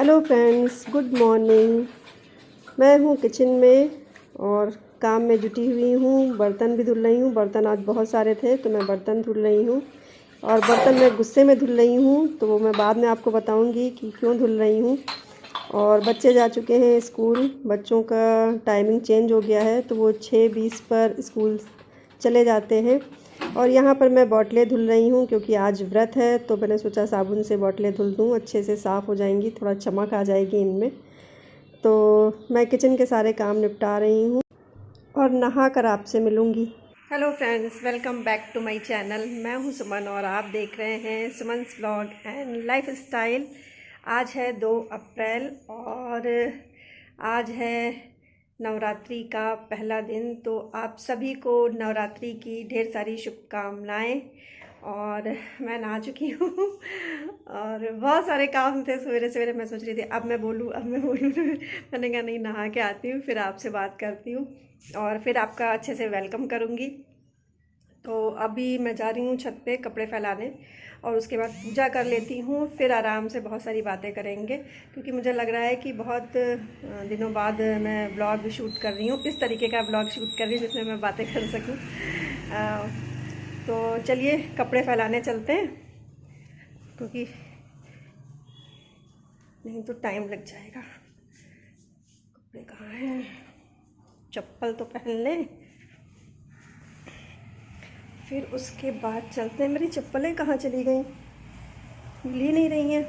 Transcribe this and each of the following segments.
Hello friends, good morning. मैं हूँ kitchen में और काम में जुटी हुई हूँ। बर्तन भी धुल रही हूँ। बर्तन आज बहुत सारे थे तो मैं बर्तन धुल रही हूँ और बर्तन मैं गुस्से में धुल रही हूँ, तो वो मैं बाद में आपको बताऊँगी कि क्यों धुल रही हूँ। और बच्चे जा चुके हैं स्कूल। बच्चों का टाइमिंग चेंज हो गया है तो वो 6:20 पर स्कूल चले जाते हैं। और यहाँ पर मैं बॉटलें धुल रही हूँ क्योंकि आज व्रत है, तो मैंने सोचा साबुन से बॉटलें धुल दूँ, अच्छे से साफ़ हो जाएंगी, थोड़ा चमक आ जाएगी इनमें। तो मैं किचन के सारे काम निपटा रही हूँ और नहा कर आपसे मिलूँगी। Hello friends, welcome back to my channel. मैं हूँ सुमन और आप देख रहे हैं Suman's blog and lifestyle. आज है 2 अप्रैल और आज है नवरात्रि का पहला दिन, तो आप सभी को नवरात्रि की ढेर सारी शुभकामनाएं। और मैं नहा चुकी हूँ और बहुत सारे काम थे सवेरे सवेरे। मैं सोच रही थी अब मैं बोलूँ मैंने कहा नहीं, नहा के आती हूँ फिर आपसे बात करती हूँ और फिर आपका अच्छे से वेलकम करूँगी। तो अभी मैं जा रही हूँ छत पे कपड़े फैलाने और उसके बाद पूजा कर लेती हूँ, फिर आराम से बहुत सारी बातें करेंगे क्योंकि मुझे लग रहा है कि बहुत दिनों बाद मैं ब्लॉग शूट कर रही हूँ, इस तरीके का ब्लॉग शूट कर रही हूँ जिसमें मैं बातें कर सकूँ। तो चलिए कपड़े फैलाने चलते हैं क्योंकि नहीं तो टाइम लग जाएगा। कपड़े कहाँ हैं? चप्पल तो पहन लें, फिर उसके बाद चलते हैं। मेरी चप्पलें कहाँ चली गई? मिल ही नहीं रही हैं।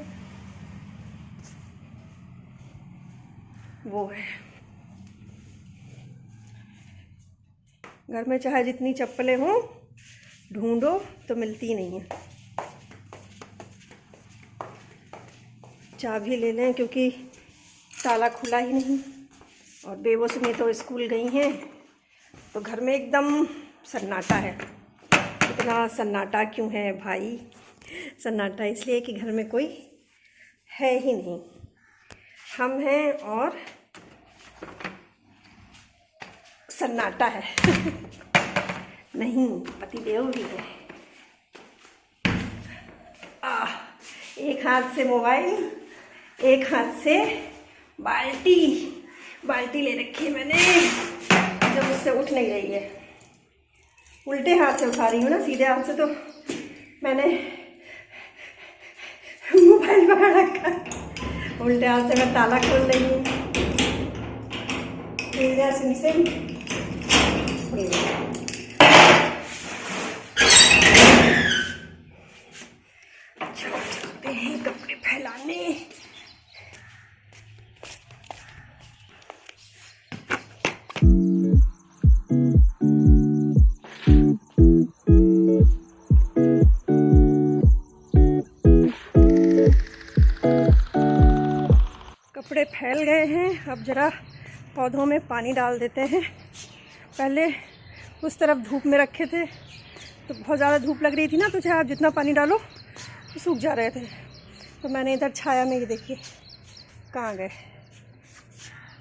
वो है, घर में चाहे जितनी चप्पलें हों ढूंढो तो मिलती नहीं है। चाबी ले लें क्योंकि ताला खुला ही नहीं और बेबोसनी तो स्कूल गई हैं, तो घर में एकदम सन्नाटा है। इतना सन्नाटा क्यों है भाई? सन्नाटा इसलिए कि घर में कोई है ही नहीं। हम हैं और सन्नाटा है नहीं, पतिदेव भी है। एक हाथ से मोबाइल, एक हाथ से बाल्टी ले रखी है मैंने, जो मुझसे उठ नहीं रही है। उल्टे हाथ से उठा रही हूँ ना, सीधे हाथ से तो मैंने मोबाइल पकड़ रखा है। उल्टे हाथ से मैं ताला खोल रही हूँ। सिम चलते हैं कपड़े फैलाने। कपड़े फैल गए हैं, अब ज़रा पौधों में पानी डाल देते हैं। पहले उस तरफ धूप में रखे थे तो बहुत ज़्यादा धूप लग रही थी ना, तो चाहे आप जितना पानी डालो तो सूख जा रहे थे। तो मैंने इधर छाया में, ये देखिए कहाँ गए,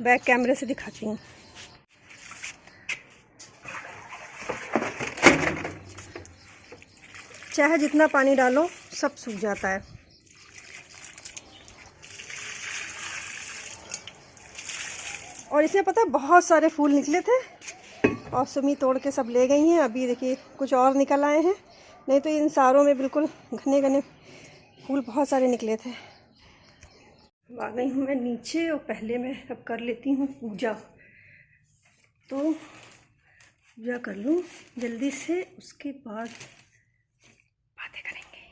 बैक कैमरे से दिखाती हूँ। चाहे जितना पानी डालो सब सूख जाता है। और इसमें पता है बहुत सारे फूल निकले थे और सुमी तोड़ के सब ले गई हैं। अभी देखिए कुछ और निकल आए हैं, नहीं तो इन सारों में बिल्कुल घने घने फूल बहुत सारे निकले थे। आ गई हूँ मैं नीचे और पहले मैं अब कर लेती हूँ पूजा। तो पूजा कर लूँ जल्दी से, उसके बाद बातें करेंगे।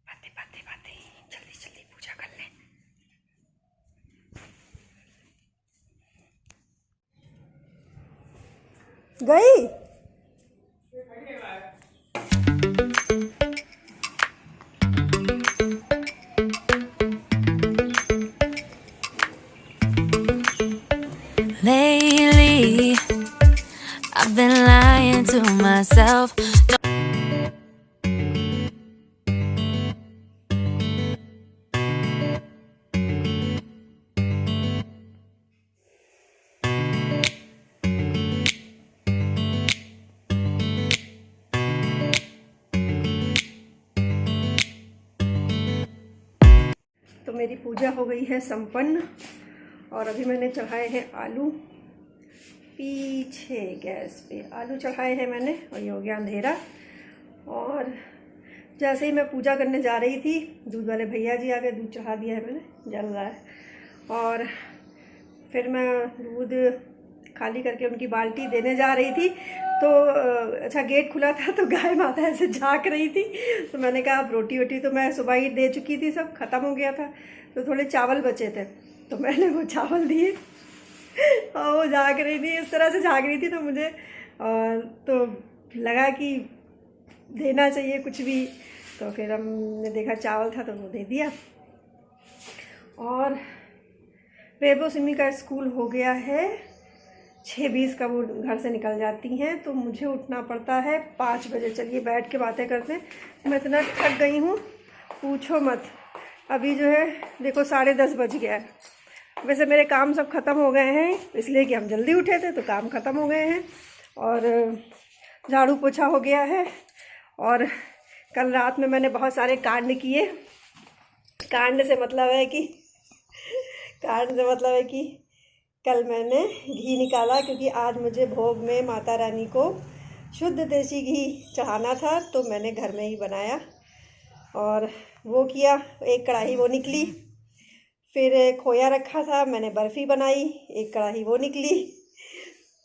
बातें जल्दी जल्दी पूजा कर लें। गई Lately, I've been lying to myself. मेरी पूजा हो गई है संपन्न और अभी मैंने चढ़ाए हैं आलू। पीछे गैस पे आलू चढ़ाए हैं मैंने और ये हो गया अंधेरा। और जैसे ही मैं पूजा करने जा रही थी, दूध वाले भैया जी आ गए, दूध चढ़ा दिया है मैंने, जल रहा है। और फिर मैं दूध खाली करके उनकी बाल्टी देने जा रही थी तो अच्छा गेट खुला था तो गाय माता ऐसे झाँक रही थी। तो मैंने कहा अब रोटी वोटी तो मैं सुबह ही दे चुकी थी, सब ख़त्म हो गया था, तो थोड़े चावल बचे थे तो मैंने वो चावल दिए और वो झाँक रही थी, इस तरह से झाँक रही थी तो मुझे तो लगा कि देना चाहिए कुछ भी। तो फिर हमने देखा चावल था तो वो दे दिया। और बेबो सिमी का स्कूल हो गया है 6:20 का, वो घर से निकल जाती हैं तो मुझे उठना पड़ता है 5 बजे। चलिए बैठ के बातें करते हैं। मैं इतना थक गई हूँ पूछो मत। अभी जो है देखो 10:30 बज गया है। वैसे मेरे काम सब ख़त्म हो गए हैं इसलिए कि हम जल्दी उठे थे तो काम ख़त्म हो गए हैं। और झाड़ू पोछा हो गया है। और कल रात में मैंने बहुत सारे कांड किए। कांड से मतलब है कि कल मैंने घी निकाला क्योंकि आज मुझे भोग में माता रानी को शुद्ध देसी घी चढ़ाना था तो मैंने घर में ही बनाया और वो किया। एक कढ़ाई वो निकली। फिर खोया रखा था, मैंने बर्फ़ी बनाई, एक कढ़ाई वो निकली।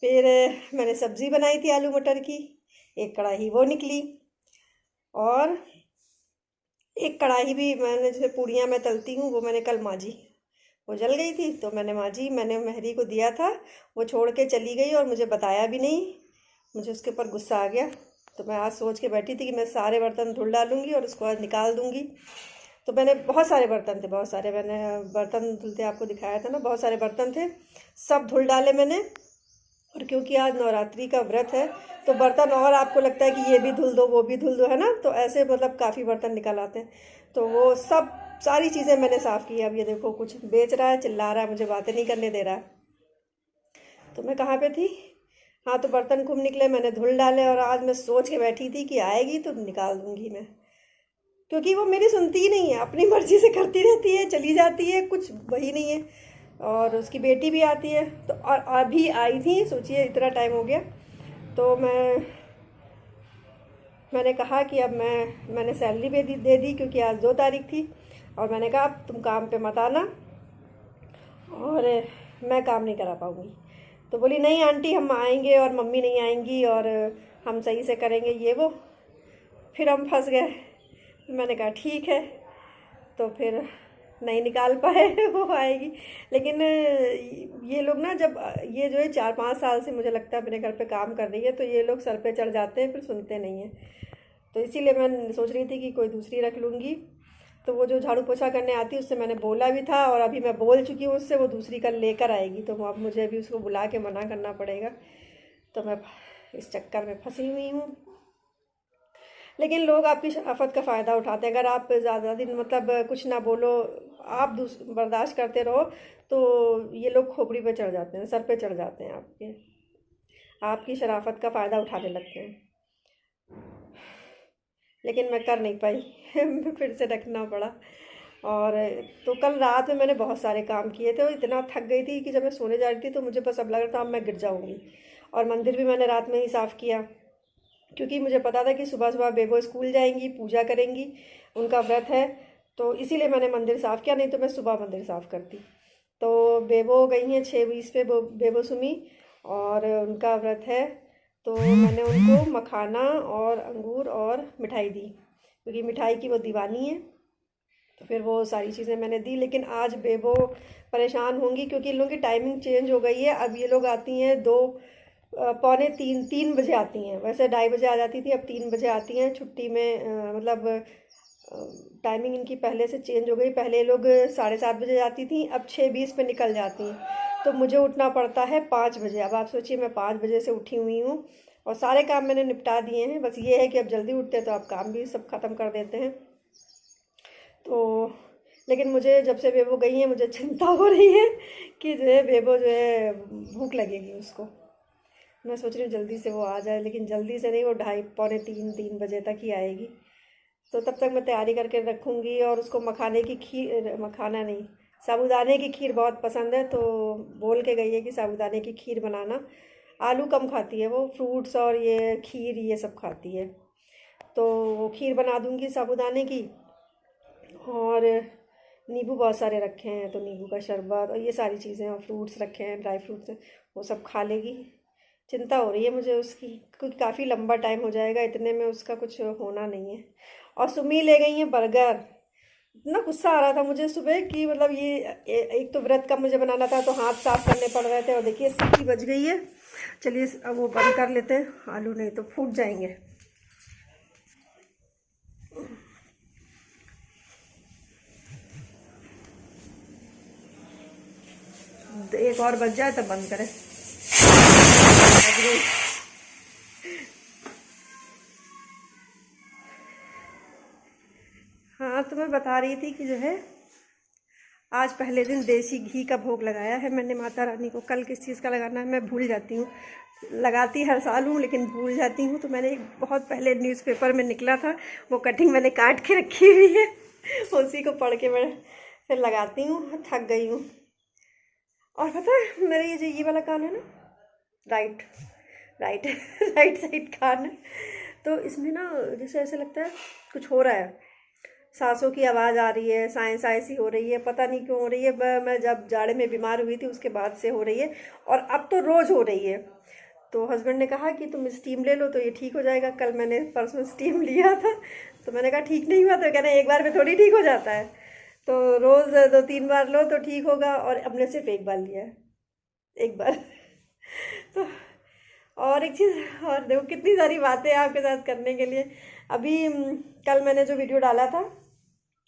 फिर मैंने सब्ज़ी बनाई थी आलू मटर की, एक कढ़ाई वो निकली। और एक कढ़ाई भी मैंने जैसे पूड़ियाँ मैं तलती हूँ वो मैंने कल मांजी, वो जल गई थी तो मैंने मांजी। मैंने मेहरी को दिया था, वो छोड़ के चली गई और मुझे बताया भी नहीं। मुझे उसके ऊपर गुस्सा आ गया। तो मैं आज सोच के बैठी थी कि मैं सारे बर्तन धुल डालूँगी और उसको आज निकाल दूँगी। तो मैंने बहुत सारे बर्तन थे, बहुत सारे मैंने बर्तन धुलते आपको दिखाया था ना, बहुत सारे बर्तन थे, सब धुल डाले मैंने। और क्योंकि आज नवरात्रि का व्रत है तो बर्तन और आपको लगता है कि ये भी धुल दो वो भी धुल दो, है ना, तो ऐसे मतलब काफ़ी बर्तन निकल आते हैं। तो वो सब सारी चीज़ें मैंने साफ़ की। अब ये देखो कुछ बेच रहा है, चिल्ला रहा है, मुझे बातें नहीं करने दे रहा है। तो मैं कहाँ पे थी? हाँ, तो बर्तन खूब निकले, मैंने धुल डाले। और आज मैं सोच के बैठी थी कि आएगी तो निकाल दूँगी मैं, क्योंकि वो मेरी सुनती ही नहीं है, अपनी मर्ज़ी से करती रहती है, चली जाती है, कुछ वही नहीं है। और उसकी बेटी भी आती है तो और अभी आई थी, सोचिए इतना टाइम हो गया। तो मैंने कहा कि अब मैंने सैलरी भी दे दी क्योंकि आज 2 तारीख थी। और मैंने कहा अब तुम काम पे मत आना और मैं काम नहीं करा पाऊँगी। तो बोली नहीं आंटी हम आएंगे और मम्मी नहीं आएंगी और हम सही से करेंगे ये वो। फिर हम फंस गए। मैंने कहा ठीक है। तो फिर नहीं निकाल पाए वो आएगी। लेकिन ये लोग ना, जब ये जो है 4-5 साल से मुझे लगता है मेरे घर पे काम कर रही है तो ये लोग सर पे चढ़ जाते हैं, फिर सुनते नहीं हैं। तो इसीलिए मैं सोच रही थी कि कोई दूसरी रख लूँगी। तो वो जो झाड़ू पोछा करने आती है उससे मैंने बोला भी था और अभी मैं बोल चुकी हूँ उससे, वो दूसरी कल लेकर आएगी। तो अब मुझे अभी उसको बुला के मना करना पड़ेगा। तो मैं इस चक्कर में फंसी हुई हूँ। लेकिन लोग आपकी शराफत का फ़ायदा उठाते हैं। अगर आप ज़्यादा दिन मतलब कुछ ना बोलो, आप बर्दाश्त करते रहो तो ये लोग खोपड़ी पे चढ़ जाते हैं, सर पे चढ़ जाते हैं, आपकी शराफत का फ़ायदा उठाने लगते हैं। लेकिन मैं कर नहीं पाई फिर से रखना पड़ा। और तो कल रात में मैंने बहुत सारे काम किए थे और इतना थक गई थी कि जब मैं सोने जा रही थी तो मुझे बस अब लग रहा था अब मैं गिर जाऊँगी। और मंदिर भी मैंने रात में ही साफ़ किया क्योंकि मुझे पता था कि सुबह सुबह बेबो स्कूल जाएंगी, पूजा करेंगी, उनका व्रत है, तो इसीलिए मैंने मंदिर साफ़ किया, नहीं तो मैं सुबह मंदिर साफ़ करती। तो बेबो गई हैं 6:20 पे बेबो सुमी और उनका व्रत है। तो मैंने उनको मखाना और अंगूर और मिठाई दी क्योंकि मिठाई की वो दीवानी है। तो फिर वो सारी चीज़ें मैंने दी। लेकिन आज बेबो परेशान होंगी क्योंकि इन लोगों की टाइमिंग चेंज हो गई है। अब ये लोग आती हैं 2-3 बजे आती हैं, वैसे 2:30 बजे आ जाती थी, अब 3 बजे आती हैं छुट्टी में। मतलब टाइमिंग इनकी पहले से चेंज हो गई। पहले ये लोग 7:30 बजे जाती थी, अब 6:20 पे निकल जाती हैं। तो मुझे उठना पड़ता है 5 बजे। अब आप सोचिए मैं 5 बजे से उठी हुई हूँ और सारे काम मैंने निपटा दिए हैं। बस ये है कि अब जल्दी उठते हैं तो आप काम भी सब ख़त्म कर देते हैं। तो लेकिन मुझे जब से बेबो गई है मुझे चिंता हो रही है कि जो है बेबो जो है भूख लगेगी उसको। मैं सोच रही हूँ जल्दी से वो आ जाए, लेकिन जल्दी से नहीं, वो 2:30-3 बजे तक ही आएगी। तो तब तक मैं तैयारी करके रखूँगी। और उसको मखाने की खीर, मखाना नहीं, साबूदाने की खीर बहुत पसंद है, तो बोल के गई है कि साबूदाने की खीर बनाना। आलू कम खाती है वो, फ्रूट्स और ये खीर ये सब खाती है, तो वो खीर बना दूँगी साबूदाने की। और नींबू बहुत सारे रखे हैं, तो नींबू का शरबत और ये सारी चीज़ें, और फ्रूट्स रखे हैं, ड्राई फ्रूट्स, वो सब खा लेगी। चिंता हो रही है मुझे उसकी, क्योंकि काफ़ी लंबा टाइम हो जाएगा, इतने में उसका कुछ होना नहीं है। और सुमी ले गई है बर्गर। इतना गुस्सा आ रहा था मुझे सुबह कि मतलब ये एक तो व्रत का मुझे बनाना था, तो हाथ साफ करने पड़ रहे थे। और देखिए सीटी बज गई है। चलिए अब वो बंद कर लेते हैं, आलू नहीं तो फूट जाएंगे। एक और बज जाए तब बंद करें। बज गई। हाँ, तो मैं बता रही थी कि जो है आज पहले दिन देसी घी का भोग लगाया है मैंने माता रानी को। कल किस चीज़ का लगाना है मैं भूल जाती हूँ, लगाती हर साल हूँ लेकिन भूल जाती हूँ। तो मैंने एक बहुत पहले न्यूज़पेपर में निकला था, वो कटिंग मैंने काट के रखी हुई है, उसी को पढ़ के मैं फिर लगाती हूँ। थक गई हूँ। और पता है मेरा ये जो ये वाला कान है ना, राइट राइट साइड कान है, तो इसमें ना जैसे ऐसे लगता है कुछ हो रहा है, सांसों की आवाज़ आ रही है, साए सी हो रही है, पता नहीं क्यों हो रही है। मैं जब जाड़े में बीमार हुई थी उसके बाद से हो रही है, और अब तो रोज़ हो रही है। तो हस्बैंड ने कहा कि तुम स्टीम ले लो तो ये ठीक हो जाएगा। कल मैंने परसों स्टीम लिया था, तो मैंने कहा ठीक नहीं हुआ, तो कहना एक बार में थोड़ी ठीक हो जाता है, तो रोज़ 2-3 बार लो तो ठीक होगा। और हमने सिर्फ एक बार लिया है, एक बार। तो और एक चीज़ और, देखो कितनी सारी बातें आपके साथ करने के लिए। अभी कल मैंने जो वीडियो डाला था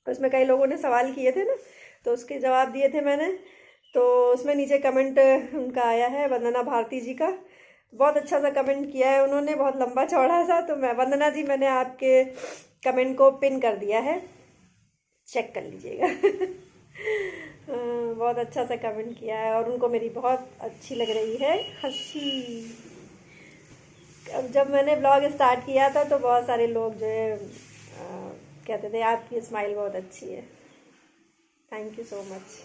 उसमें कई लोगों ने सवाल किए थे ना, तो उसके जवाब दिए थे मैंने। तो उसमें नीचे कमेंट उनका आया है, वंदना भारती जी का। बहुत अच्छा सा कमेंट किया है उन्होंने, बहुत लंबा चौड़ा सा। तो मैं वंदना जी, मैंने आपके कमेंट को पिन कर दिया है, चेक कर लीजिएगा। बहुत अच्छा सा कमेंट किया है, और उनको मेरी बहुत अच्छी लग रही है हंसी। अब जब मैंने ब्लॉग स्टार्ट किया था तो बहुत सारे लोग जो है कहते थे आपकी स्माइल बहुत अच्छी है। Thank you so much.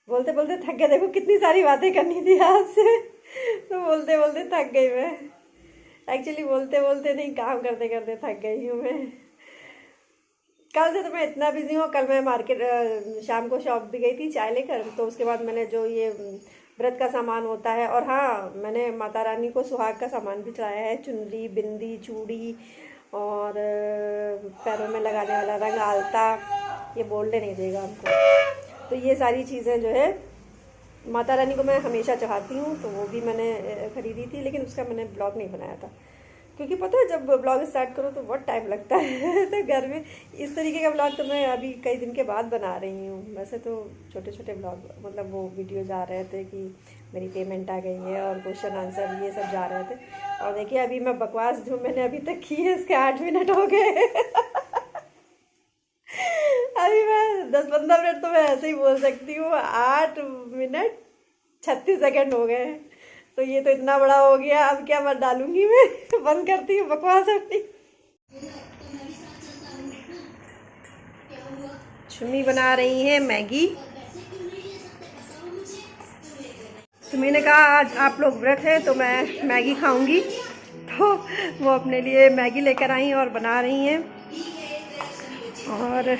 बोलते बोलते थक गए, देखो कितनी सारी बातें करनी थी आपसे, तो बोलते बोलते थक गई मैं। एक्चुअली बोलते बोलते नहीं, काम करते करते थक गई हूँ मैं। कल से तो मैं इतना बिजी हूँ। कल मैं मार्केट शाम को शॉप भी गई थी चाय लेकर, तो उसके बाद मैंने जो ये व्रत का सामान होता है, और हाँ मैंने माता रानी को सुहाग का सामान भी चढ़ाया है, चुनरी, बिंदी, चूड़ी, और पैरों में लगाने वाला रंग, आलता, ये बोलने नहीं देगा हमको। तो ये सारी चीज़ें जो है माता रानी को मैं हमेशा चढ़ाती हूँ, तो वो भी मैंने ख़रीदी थी, लेकिन उसका मैंने ब्लॉग नहीं बनाया था, क्योंकि पता है जब ब्लॉग स्टार्ट करो तो बहुत टाइम लगता है। तो घर में इस तरीके का ब्लॉग तो मैं अभी कई दिन के बाद बना रही हूँ। वैसे तो छोटे छोटे ब्लॉग, मतलब वो वीडियोज आ रहे थे कि मेरी पेमेंट आ गई है और क्वेश्चन आंसर ये सब जा रहे थे। और देखिए अभी मैं बकवास जो मैंने अभी तक की है इसके 8 मिनट हो गए। अभी मैं 10-15 मिनट तो मैं ऐसे ही बोल सकती हूँ, 8 मिनट 36 सेकेंड हो गए। तो ये तो इतना बड़ा हो गया, अब क्या मत डालूंगी मैं। बंद करती हूँ बकवास अपनी। सुमी बना रही है मैगी। सुमी ने कहा आज आप लोग व्रत है तो मैं मैगी खाऊंगी, तो वो अपने लिए मैगी लेकर आई और बना रही हैं। और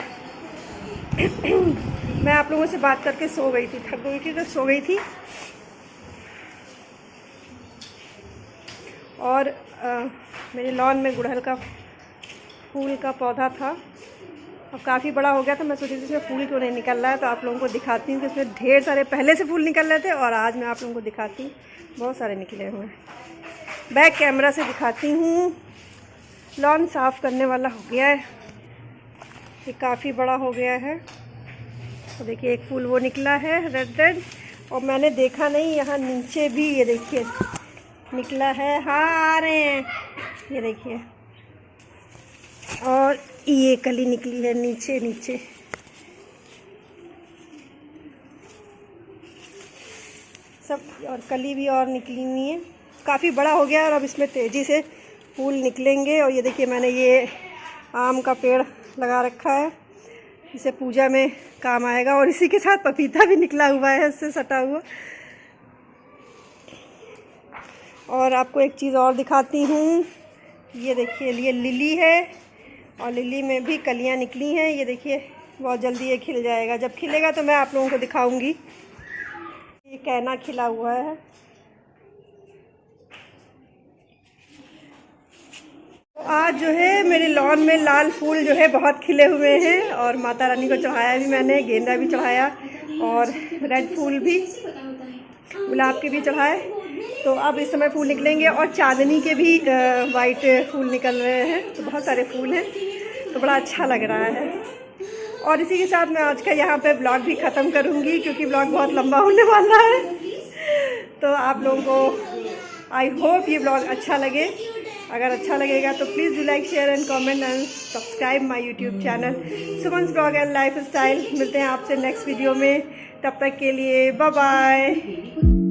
मैं आप लोगों से बात करके सो गई थी, थक गई थी तो सो गई थी। और मेरे लॉन में गुड़हल का फूल का पौधा था, अब काफ़ी बड़ा हो गया था। मैं सोची थी इसमें फूल क्यों नहीं निकल रहा है, तो आप लोगों को दिखाती हूँ कि इसमें ढेर सारे पहले से फूल निकल रहे थे, और आज मैं आप लोगों को दिखाती हूँ बहुत सारे निकले हुए हैं। बैक कैमरा से दिखाती हूँ। लॉन साफ़ करने वाला हो गया है, ये काफ़ी बड़ा हो गया है। तो देखिए एक फूल वो निकला है रेड, और मैंने देखा नहीं यहाँ नीचे भी, ये देखिए निकला है। हाँ आ रहे हैं, ये देखिए। और ये कली निकली है नीचे नीचे। सब और कली भी और निकली हुई है, काफ़ी बड़ा हो गया। और अब इसमें तेज़ी से फूल निकलेंगे। और ये देखिए मैंने ये आम का पेड़ लगा रखा है, इसे पूजा में काम आएगा। और इसी के साथ पपीता भी निकला हुआ है इससे सटा हुआ। और आपको एक चीज़ और दिखाती हूँ, ये देखिए ये लिली है और लिली में भी कलियाँ निकली हैं। ये देखिए बहुत जल्दी ये खिल जाएगा, जब खिलेगा तो मैं आप लोगों को दिखाऊंगी। ये कैना खिला हुआ है। आज जो है मेरे लॉन में लाल फूल जो है बहुत खिले हुए हैं और माता रानी को चढ़ाया भी मैंने, गेंदा भी चढ़ाया और रेड फूल भी, गुलाब के भी चढ़ाए। तो अब इस समय फूल निकलेंगे और चांदनी के भी वाइट फूल निकल रहे हैं। तो बहुत सारे फूल हैं, तो बड़ा अच्छा लग रहा है। और इसी के साथ मैं आज का यहाँ पे ब्लॉग भी ख़त्म करूँगी क्योंकि ब्लॉग बहुत लंबा होने वाला है। तो आप लोगों को आई होप ये ब्लॉग अच्छा लगे। अगर अच्छा लगेगा तो please do like, share and comment and subscribe my YouTube channel Suman's blog and lifestyle. मिलते हैं आपसे नेक्स्ट वीडियो में, तब तक के लिए बाय बाय।